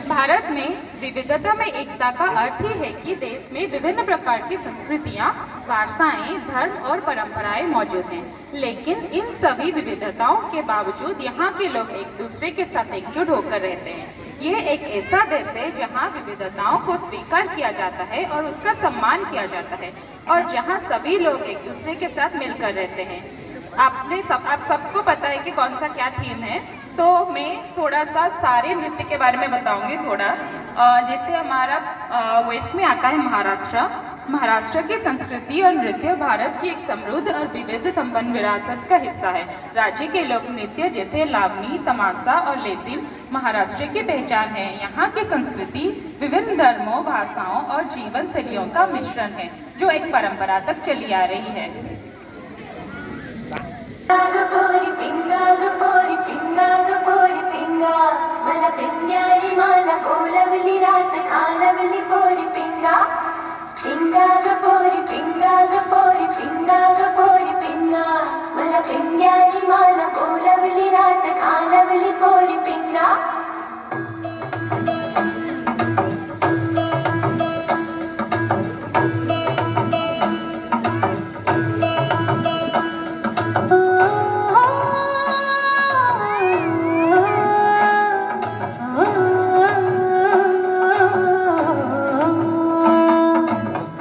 भारत में विविधता में एकता का अर्थ ही है कि देश में विभिन्न प्रकार की संस्कृतियां, भाषाएं, धर्म और परंपराएं मौजूद हैं। लेकिन इन सभी विविधताओं के बावजूद यहाँ के लोग एक दूसरे के साथ एकजुट होकर रहते हैं। ये एक ऐसा देश है जहाँ विविधताओं को स्वीकार किया जाता है और उसका सम्मान किया जाता है, और जहाँ सभी लोग एक दूसरे के साथ मिलकर रहते हैं। आप सबको पता है कि कौन सा क्या थीम है, तो मैं थोड़ा सा सारे नृत्य के बारे में बताऊंगी थोड़ा। जैसे हमारा वेस्ट में आता है महाराष्ट्र की संस्कृति और नृत्य भारत की एक समृद्ध और विविध संपन्न विरासत का हिस्सा है। राज्य के लोक नृत्य जैसे लावनी, तमाशा और लेजिम महाराष्ट्र की पहचान है। यहाँ की संस्कृति विभिन्न धर्मों, भाषाओं और जीवन शैलियों का मिश्रण है, जो एक परंपरा तक चली आ रही है। गपोरी पिंगा गपोरी पिंगा मला पिंग्यारी माला कोलवली रात खालवली पोरी पिंगा गपोरी पिंगा गपोरी पिंगा मला पिंग्यारी माला कोलवली रात खालवली पोरी पिंगा।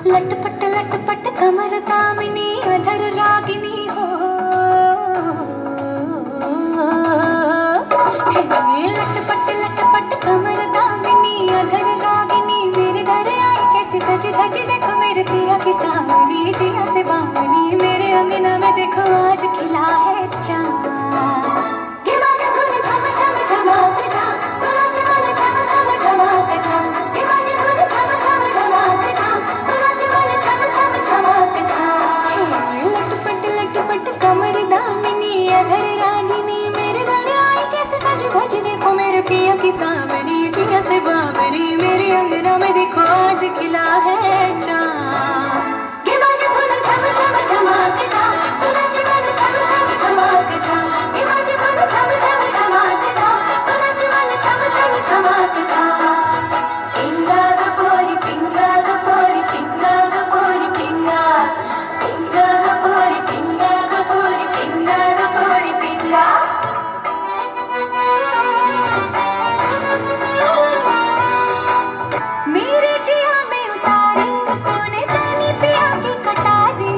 लटपट कमर दामिनी अधर रागिनी हो, लटपट कमर दामिनी अधर रागिनी मेरे घर आई कैसी सजी धजी, देखो मेरे पिया की सावरी जिया से बावनी, मेरे अंगना में देखो आज खिला है चाँद। ये बाजा धुन झम झम झमाक जा, तुला जीवन झम झम झमाक जा, ये बाजा धुन झम झम झमाक जा, तुला जीवन झम झम झमाक जा। लटपट कमर दामिनी अधर रागिनी मेरे घर आई कैसे सज धज, देखो मेरे पिया की सावरी जिया से बावरी, मेरे अंगना में देखो आज खिला है चाँद। ये बाजा धुन झम झम झमाक जा, तुला जीवन झम झम झमाक जा, ये बाजा धुन झम झम झमाक जा, तुला जीवन झम झम झमाक जा। पिंगा गपोरी पिंगा गपोरी पिंगा गपोरी पिंगा गपोरी पिंगा गपोरी पिंगा गपोरी पिंगा। मेरे जिया में उतारी तूने तानी पिया की कटारी,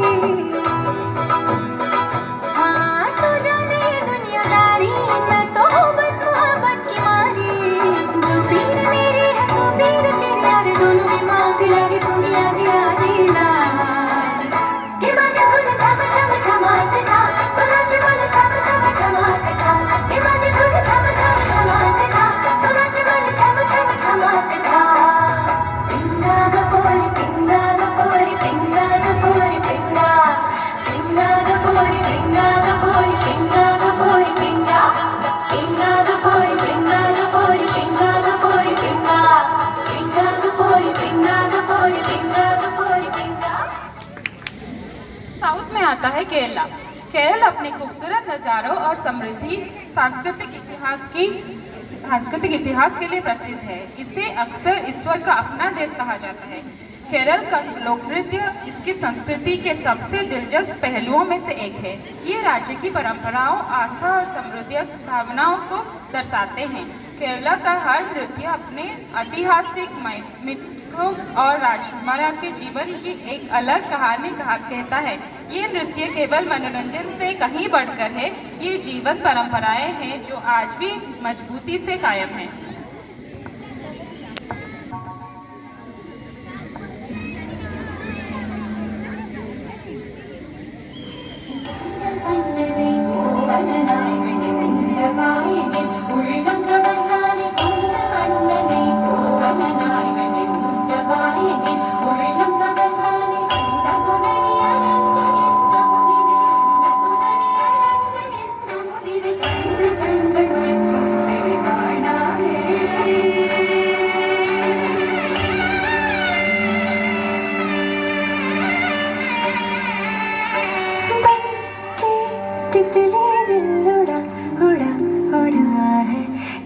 हाँ तू जाने दुनियादारी, मैं तो हूँ बस मोहब्बत की मारी, जो पीर मेरी है सो पीर तेरे यार, दोनों की मांग लगी सुनी आधी आधी लाल। ये बाजा धुन झम झम झमाक जा, तुला जीवन झम झम झमाक जा, ये बाजा धुन झम झम झमाक जा, तुला जीवन झम झम झमाक जा। पिंगा गपोरी पिंगा गपोरी पिंगा गपोरी पिंगा गपोरी पिंगा गपोरी पिंगा गपोरी पिंगा गपोरी पिंगा गपोरी पिंगा गपोरी पिंगा गपोरी पिंगा गपोरी पिंगा गपोरी पिंगा। साउथ में आता है केरला। केरल अपने खूबसूरत नज़ारों और समृद्धि सांस्कृतिक इतिहास के लिए प्रसिद्ध है। इसे अक्सर ईश्वर का अपना देश कहा जाता है। केरल का लोक नृत्य इसकी संस्कृति के सबसे दिलचस्प पहलुओं में से एक है। ये राज्य की परंपराओं, आस्था और समृद्धि भावनाओं को दर्शाते हैं। केरला का हर नृत्य अपने ऐतिहासिक मिथकों और राजकुमारा के जीवन की एक अलग कहानी कहता है। ये नृत्य केवल मनोरंजन से कहीं बढ़कर है, ये जीवन परंपराएं हैं जो आज भी मजबूती से कायम हैं। Thank you.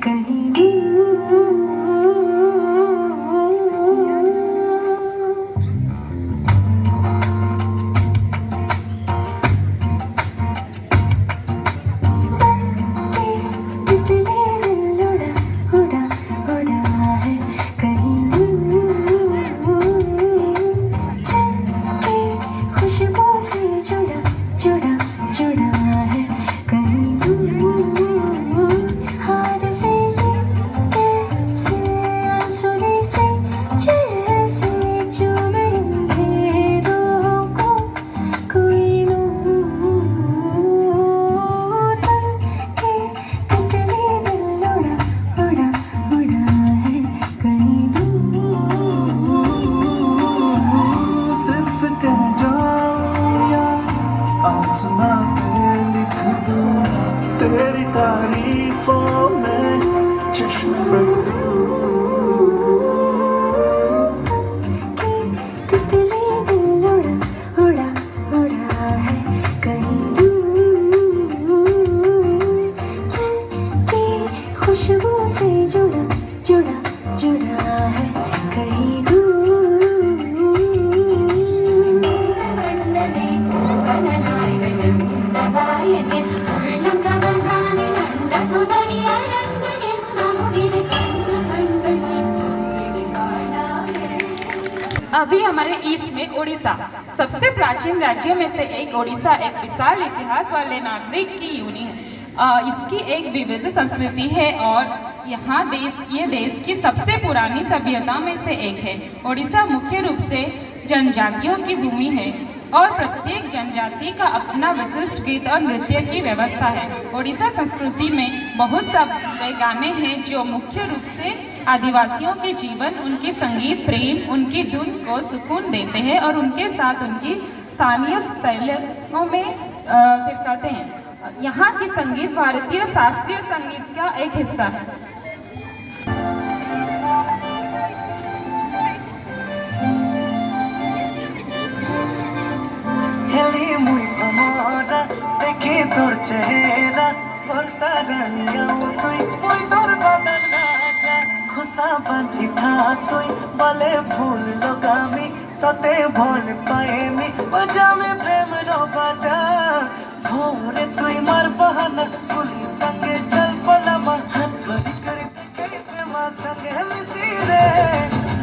कहीं दूर। तितली दिल उड़ा उड़ा उड़ा है कहीं दूर। चल के खुशबू से जुड़ा जुड़ा जुड़ा है कहीं दूर। हाथ से ये कैसे आंसुओं से जैसे चूमे अंधेरों को कोई नूर। तन के तितली दिल उड़ा उड़ा उड़ा है कहीं दूर। सिर्फ कह जाऊं या आसमां पे लिख दूं तेरी तारीफों में चश्म रख दूं। के तितली दिल उड़ा उड़ा उड़ा है कहीं दूर। चल के खुशबू से जुड़ा जुड़ा जुड़ा है कहीं अभी हमारे ईस्ट में ओडिशा सबसे प्राचीन राज्यों में से एक ओडिशा एक विशाल इतिहास वाले नागरिक की यूनियन इसकी एक विविध संस्कृति है और यहाँ ये देश की सबसे पुरानी सभ्यता में से एक है। ओडिशा मुख्य रूप से जनजातियों की भूमि है और प्रत्येक जनजाति का अपना विशिष्ट गीत और नृत्य की व्यवस्था है। ओडिशा संस्कृति में बहुत सारे गाने हैं जो मुख्य रूप से आदिवासियों के जीवन, उनकी संगीत प्रेम, उनकी धुन को सुकून देते हैं और उनके साथ उनकी स्थानीय शैलियों में दिखाते हैं। यहाँ की संगीत भारतीय शास्त्रीय संगीत का एक हिस्सा है। হেলি মুই ভ্রমরা দেখি তোর চেহারা বর্ষা রানিয়াও তুই ওই তোর বাদন রাজা খোসা বাঁধি থা তুই বলে ভুল লোকামি তোতে ভুল পায়েমি বাজামে প্রেম रो বাজা ভোরে তুই মার বাহানা পুলিশ সঙ্গে চল পলামা হাত ধরি করে দেখে প্রেমা সঙ্গে মিশি রে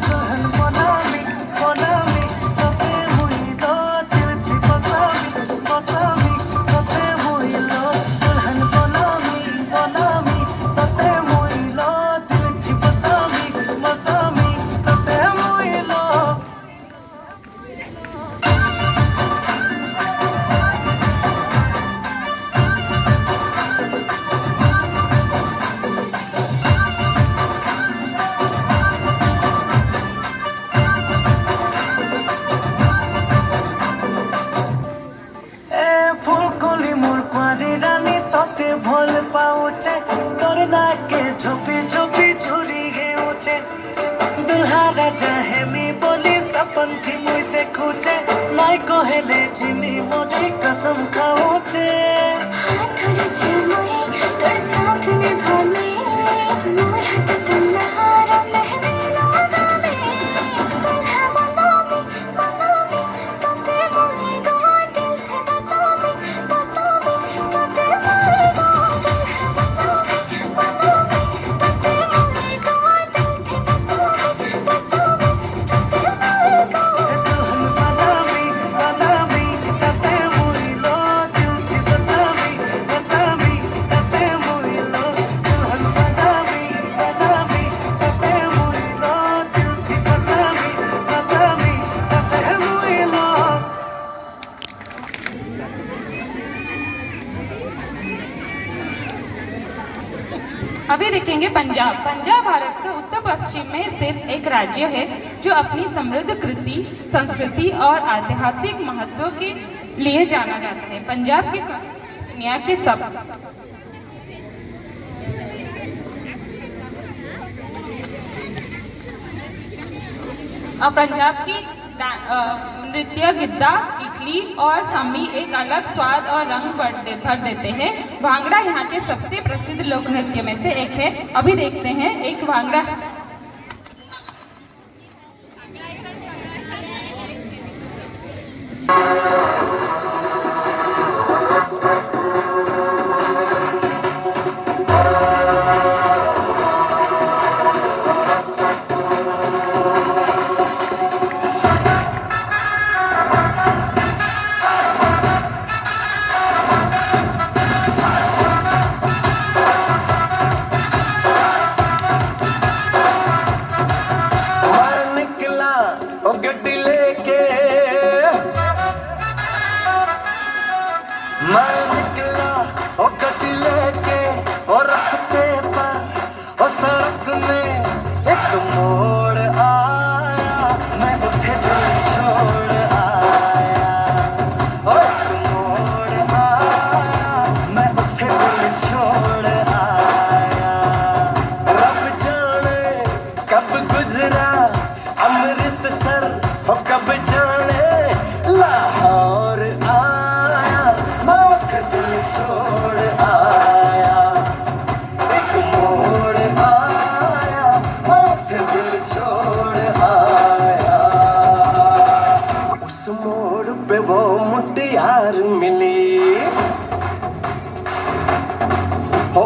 দুলহন বনামি বনামি তোতে মুই দো দিল থি বসামি বসামি তোতে মুই লো দুলহন বনামি বনামি তোতে মুই লো দিল থি বসামি বসামি তোতে মুই লো। ফুলকলি মোর কুয়ারি রানী তোতে ভোল পাউছে তোর নাকে ঝোপি ঝোপি ঝুরি হেউছে दुल्हा राजा हेमी बोली सपन थी मुई देखुचे नाई कहेले जिमी मोरी कसम खाऊचे हाथ धरे मोहे तोर साथ निभाने मोर हाथ तन्हारा महने लागा में दुल्हा बनावे बनावे तोते मोहे गवा दिल थे बसावे बसावे सते मोहे गवा दुल्हा बनावे बनावे तोते मोहे गवा दिल थे बसावे बसावे सते मोहे गवा दुल्हन बनावी बनावी तते मुई लो दिल की बसावी बसावी तते मुई लो दुल्हन बनावी बनावी तते मुई लो दिल की बसावी बसावी तते मुई लो। अभी देखेंगे पंजाब। पंजाब भारत के उत्तर पश्चिम में स्थित एक राज्य है जो अपनी समृद्ध कृषि, संस्कृति और ऐतिहासिक महत्व के लिए जाना जाता है। पंजाब की संस्कृति दुनिया के सब पंजाब की नृत्य गिद्दा, किकली और सम्मी एक अलग स्वाद और रंग भर देते हैं। भांगड़ा यहाँ के सबसे प्रसिद्ध लोक नृत्य में से एक है। अभी देखते हैं एक भांगड़ा।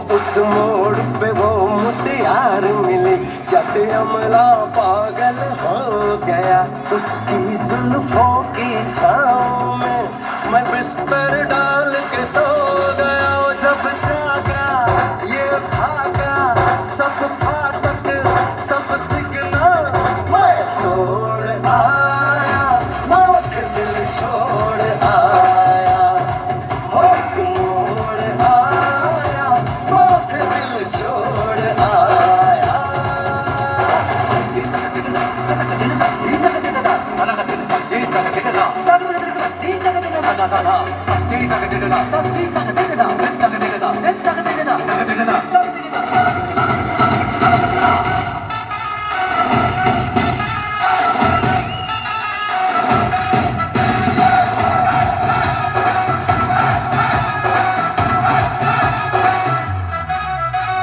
उस मोड़ पे वो मुटियार मिली, जब अमला पागल हो गया उसकी जुल्फों की छाँव में मैं बिस्तर डाल के सो गया। जब जागा ये भागा सब फाटक सब सिग्नल मैं तोड़ आया, मौत दिल छोड़ आया, हो मोड़ आया, मौत दिल छोड़ आया।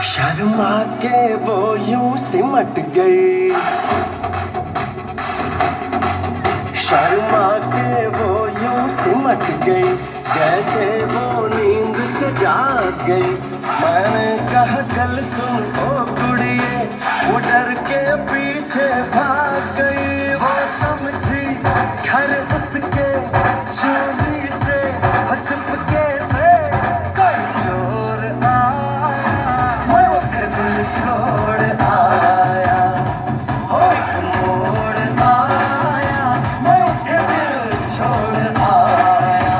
शर्मा के वो यूं सिमट गई, शर्मा के वो यूं सिमट गई जैसे वो नींद से जाग गई। मैंने कहा कल सुन ओ कुड़िए, वो डर के पीछे भाग गई। वो समझी घर उसके चोरी से चुपके से कोई चोर आया, मैं वो दिल छोड़ आया, हो मोड़ आया, मैं दिल छोड़ आया,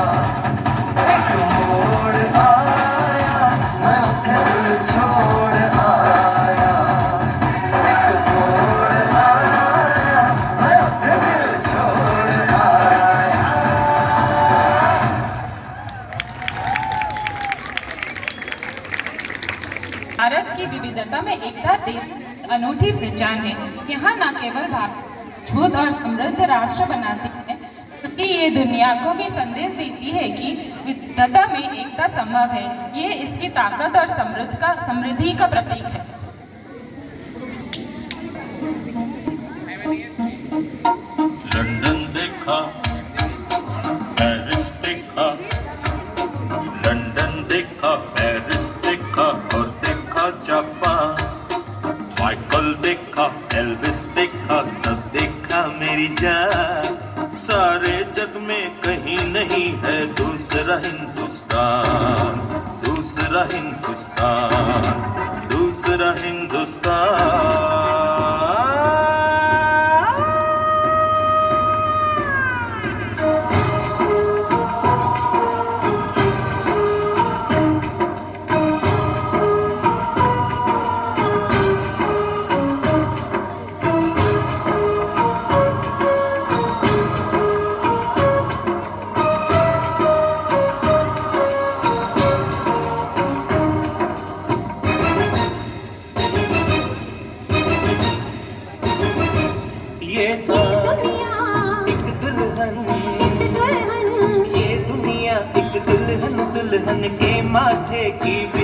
एक मोड़ आया, मैं दिल छोड़ आया, एक मोड़ आया, मैं दिल छोड़ आया। भारत की विविधता में एकता देश अनूठी पहचान है। यहाँ न केवल भारत मजबूत और समृद्ध राष्ट्र बनाती है, बल्कि ये दुनिया को भी संदेश देती है कि विविधता में एकता संभव है। ये इसकी ताकत और समृद्धि का प्रतीक है। लंदन देखा, पेरिस देखा, लंदन देखा, पेरिस देखा और देखा जापान। माइकल देखा, एल्विस देखा, सब देखा मेरी जान। सारे जग में कहीं नहीं है दूसरा हिंदुस्तान, दूसरा हिंदुस्तान, दूसरा हिंदुस्तान। दुल्हन के माथे की